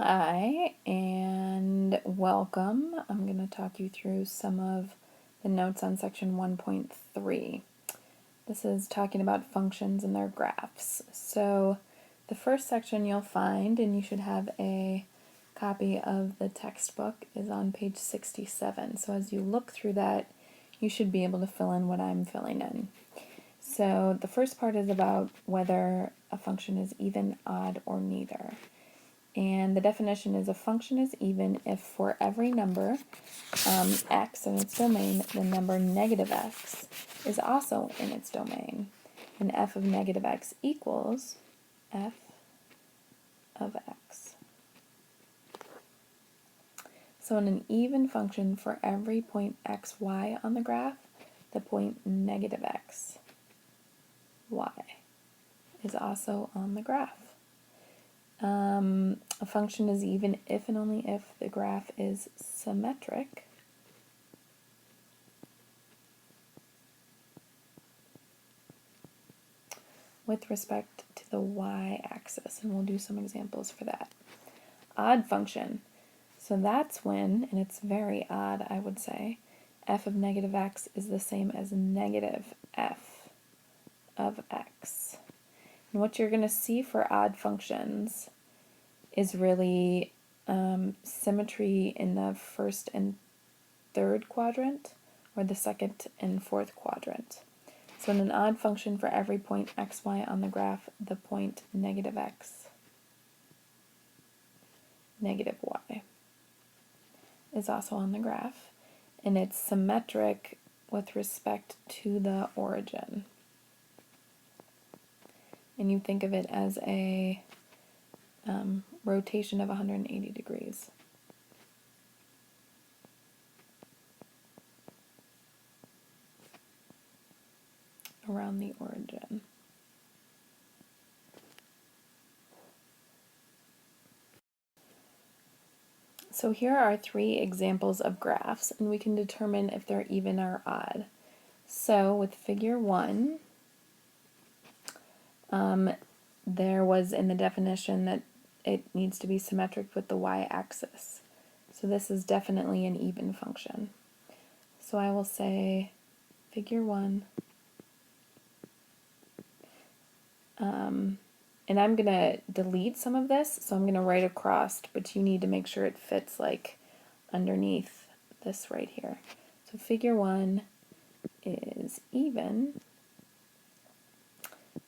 Hi, and welcome. I'm going to talk you through some of the notes on section 1.3. This is talking about functions and their graphs. So the first section you'll find, and you should have a copy of the textbook, is on page 67. So as you look through that, you should be able to fill in what I'm filling in. So the first part is about whether a function is even, odd, or neither. And the definition is a function is even if for every number x in its domain, the number negative x is also in its domain. And f of negative x equals f of x. So in an even function, for every point x, y on the graph, the point negative x, y is also on the graph. A function is even if and only if the graph is symmetric with respect to the y-axis, and we'll do some examples for that. Odd function, so that's when, and it's very odd I would say, f of negative x is the same as negative f of x. And what you're going to see for odd functions is really symmetry in the first and third quadrant, or the second and fourth quadrant. So in an odd function, for every point x, y on the graph, the point negative x, negative y is also on the graph, and it's symmetric with respect to the origin. And you think of it as a rotation of 180 degrees. Around the origin. So here are 3 examples of graphs, and we can determine if they're even or odd. So with figure 1, there was in the definition that it needs to be symmetric with the y-axis. So this is definitely an even function. So I will say figure 1, and I'm going to delete some of this, so I'm going to write across, but you need to make sure it fits like underneath this right here. So figure 1 is even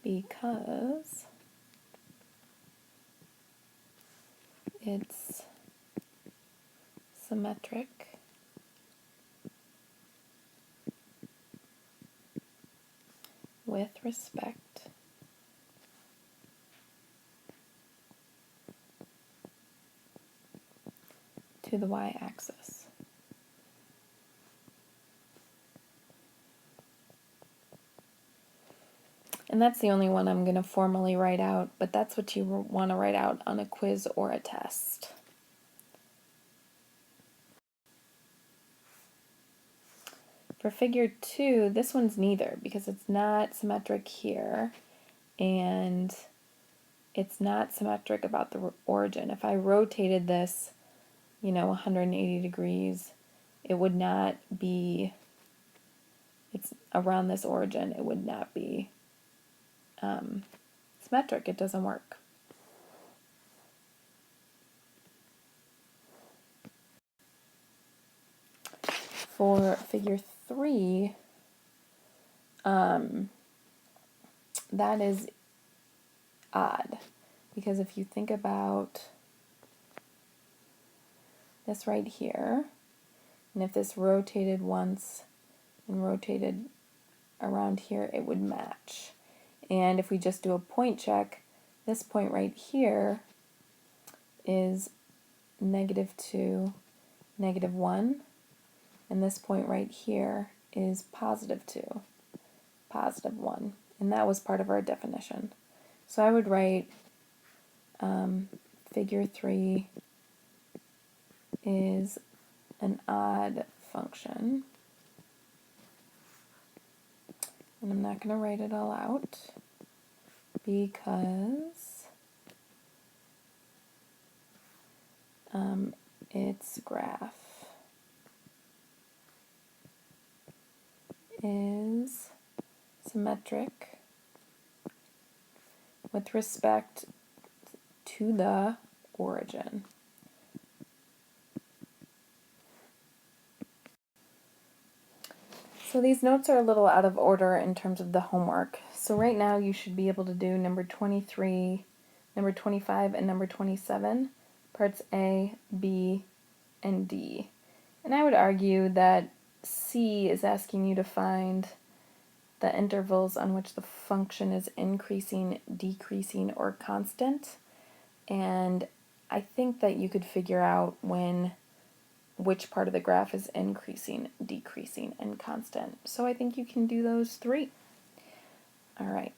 because it's symmetric with respect to the y-axis. And that's the only one I'm going to formally write out, but that's what you want to write out on a quiz or a test. For figure 2, this one's neither, because it's not symmetric here, and it's not symmetric about the origin. If I rotated this, 180 degrees, it would not be, it's around this origin, it would not be symmetric. It doesn't work. For figure 3, that is odd, because if you think about this right here, and if this rotated once and rotated around here, it would match. And if we just do a point check, this point right here is -2, -1, and this point right here is +2, +1, and that was part of our definition. So I would write figure 3 is an odd function, and I'm not going to write it all out because its graph is symmetric with respect to the origin. So these notes are a little out of order in terms of the homework. So right now you should be able to do number 23, number 25, and number 27, parts A, B, and D. And I would argue that C is asking you to find the intervals on which the function is increasing, decreasing, or constant. And I think that you could figure out which part of the graph is increasing, decreasing, and constant. So I think you can do those three. All right.